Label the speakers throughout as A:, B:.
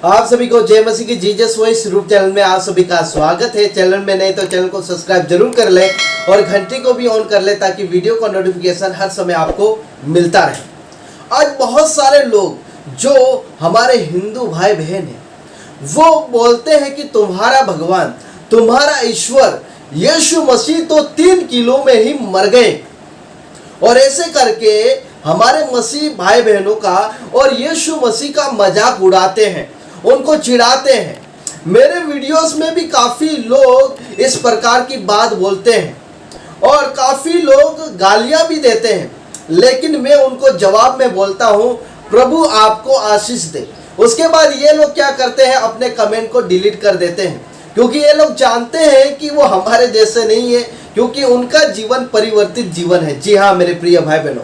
A: आप सभी को जय मसीह की जीसस वॉइस रूप चैनल में आप सभी का स्वागत है। चैनल में नहीं तो चैनल को सब्सक्राइब जरूर कर ले और घंटी को भी ऑन कर ले ताकि वीडियो का नोटिफिकेशन हर समय आपको मिलता रहे। आज बहुत सारे लोग जो हमारे हिंदू भाई बहन हैं वो बोलते हैं कि तुम्हारा भगवान, तुम्हारा ईश्वर यीशु मसीह तो 3 किलो में ही मर गए, और ऐसे करके हमारे मसीह भाई बहनों का और यीशु मसीह का मजाक उड़ाते हैं, उनको चिढ़ाते हैं। मेरे वीडियोस में भी काफ़ी लोग इस प्रकार की बात बोलते हैं और काफ़ी लोग गालियां भी देते हैं, लेकिन मैं उनको जवाब में बोलता हूं प्रभु आपको आशीष दे। उसके बाद ये लोग क्या करते हैं, अपने कमेंट को डिलीट कर देते हैं, क्योंकि ये लोग जानते हैं कि वो हमारे जैसे नहीं है, क्योंकि उनका जीवन परिवर्तित जीवन है। जी हाँ मेरे प्रिय भाई बहनों,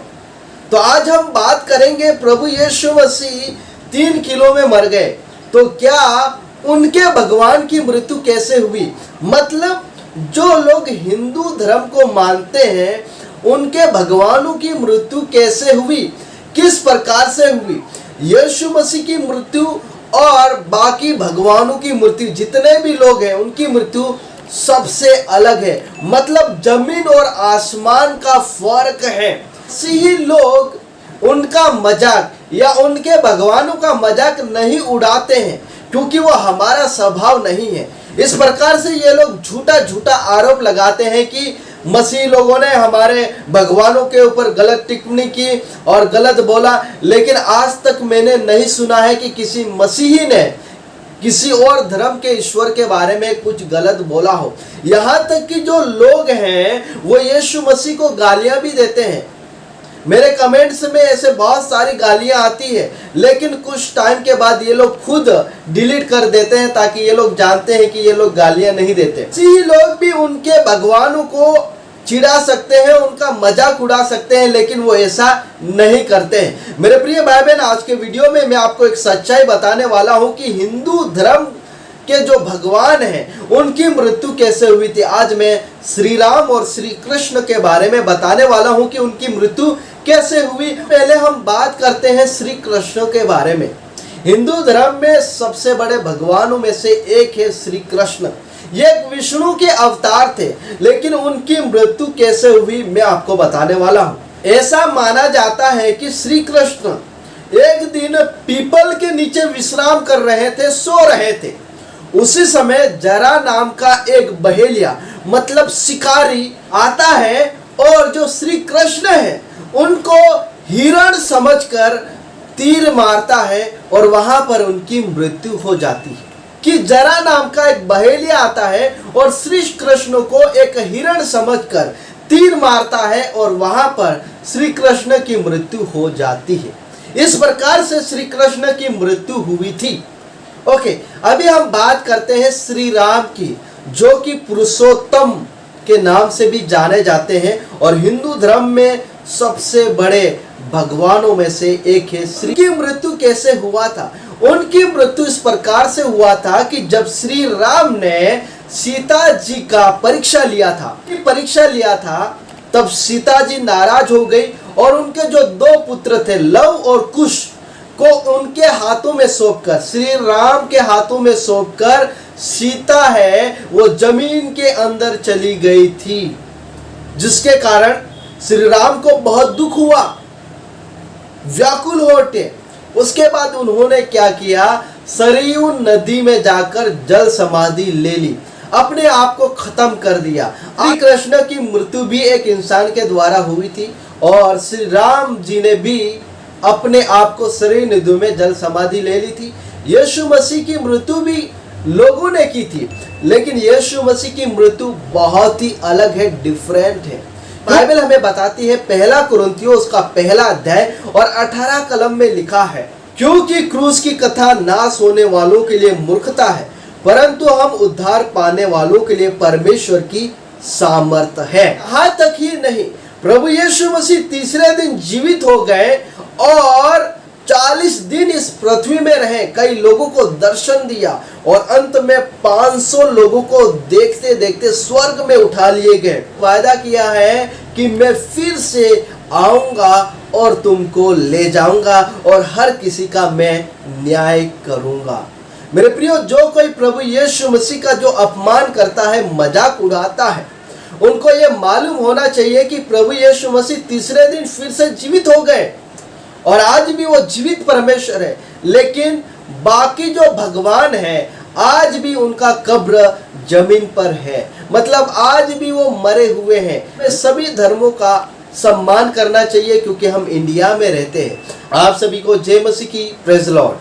A: तो आज हम बात करेंगे प्रभु यीशु मसीह 3 किलो में मर गए, तो क्या उनके भगवान की मृत्यु कैसे हुई। मतलब जो लोग हिंदू धर्म को मानते हैं उनके भगवानों की मृत्यु कैसे हुई, किस प्रकार से हुई। यीशु मसीह की मृत्यु और बाकी भगवानों की मृत्यु, जितने भी लोग हैं उनकी मृत्यु सबसे अलग है। मतलब जमीन और आसमान का फर्क है। इसी लोग उनका मजाक या उनके भगवानों का मजाक नहीं उड़ाते हैं, क्योंकि वो हमारा स्वभाव नहीं है। इस प्रकार से ये लोग झूठा झूठा आरोप लगाते हैं कि मसीह लोगों ने हमारे भगवानों के ऊपर गलत टिप्पणी की और गलत बोला, लेकिन आज तक मैंने नहीं सुना है कि किसी मसीही ने किसी और धर्म के ईश्वर के बारे में कुछ गलत बोला हो। यहाँ तक कि जो लोग हैं वो यीशु मसीह को गालियां भी देते हैं। मेरे कमेंट्स में ऐसे बहुत सारी गालियां आती है, लेकिन कुछ टाइम के बाद ये लोग खुद डिलीट कर देते हैं, ताकि ये लोग जानते हैं कि ये लोग गालियां नहीं देते। इसी लोग भी उनके भगवानों को चिढ़ा सकते हैं, उनका मजाक उड़ा सकते हैं, लेकिन वो ऐसा नहीं करते हैं। मेरे प्रिय भाई बहन, आज के वीडियो में मैं आपको एक सच्चाई बताने वाला हूं कि हिंदू धर्म के जो भगवान हैं उनकी मृत्यु कैसे हुई थी। आज मैं श्री राम और श्री कृष्ण के बारे में बताने वाला हूं कि उनकी मृत्यु कैसे हुई। पहले हम बात करते हैं श्री कृष्ण के बारे में। हिंदू धर्म में सबसे बड़े भगवानों में से एक है श्री कृष्ण। ये एक विष्णु के अवतार थे, लेकिन उनकी मृत्यु कैसे हुई मैं आपको बताने वाला हूं। ऐसा माना जाता है कि श्री कृष्ण एक दिन पीपल के नीचे विश्राम कर रहे थे, सो रहे थे। उसी समय जरा नाम का एक बहेलिया मतलब शिकारी आता है और जो श्री कृष्ण है उनको हिरण समझकर तीर मारता है और वहां पर उनकी मृत्यु हो जाती है। कि जरा नाम का एक बहेलिया आता है और श्री कृष्ण को एक हिरण समझकर तीर मारता है और वहां पर श्री कृष्ण की मृत्यु हो जाती है। इस प्रकार से श्री कृष्ण की मृत्यु हुई थी। ओके, अभी हम बात करते हैं श्री राम की, जो कि पुरुषोत्तम के नाम से भी जाने जाते हैं और हिंदू धर्म में सबसे बड़े भगवानों में से एक है। श्री की मृत्यु कैसे हुआ था? उनकी मृत्यु इस प्रकार से हुआ था कि जब श्री राम ने सीता जी का परीक्षा लिया था तब सीता जी नाराज हो गई और उनके जो 2 पुत्र थे लव और कुश को उनके हाथों में सौंपकर, श्री राम के हाथों में सौंपकर सीता है वो जमीन के अंदर चली गई थी, जिसके कारण श्री राम को बहुत दुख हुआ, व्याकुल हो उठे। उसके बाद उन्होंने क्या किया, सरयू नदी में जाकर जल समाधि ले ली, अपने आप को खत्म कर दिया। श्री कृष्ण की मृत्यु भी एक इंसान के द्वारा हुई थी और श्री राम जी ने भी अपने आप को सरयू नदी में जल समाधि ले ली थी। यीशु मसीह की मृत्यु भी लोगों ने की थी, लेकिन यीशु मसीह की मृत्यु बहुत ही अलग है, डिफरेंट है। बाइबल हमें बताती है, 1 कुरिन्थियों उसका 1 अध्याय और 18 कलम में लिखा है, क्योंकि क्रूस की कथा नाश होने वालों के लिए मूर्खता है, परंतु हम उद्धार पाने वालों के लिए परमेश्वर की सामर्थ है। यहाँ तक ही नहीं, प्रभु यीशु मसीह तीसरे दिन जीवित हो गए और 40 दिन इस पृथ्वी में रहे, कई लोगों को दर्शन दिया और अंत में 500 लोगों को देखते देखते स्वर्ग में उठा लिए गए। वायदा किया है कि मैं फिर से आऊंगा और तुमको ले जाऊंगा और हर किसी का मैं न्याय करूंगा। मेरे प्रियो, जो कोई प्रभु यीशु मसीह का जो अपमान करता है, मजाक उड़ाता है, उनको ये मालूम होना चाहिए कि प्रभु यीशु मसीह तीसरे दिन फिर से जीवित हो गए और आज भी वो जीवित परमेश्वर है। लेकिन बाकी जो भगवान है, आज भी उनका कब्र जमीन पर है, मतलब आज भी वो मरे हुए हैं। सभी धर्मों का सम्मान करना चाहिए क्योंकि हम इंडिया में रहते हैं। आप सभी को जय मसीह की, प्रेज लॉर्ड।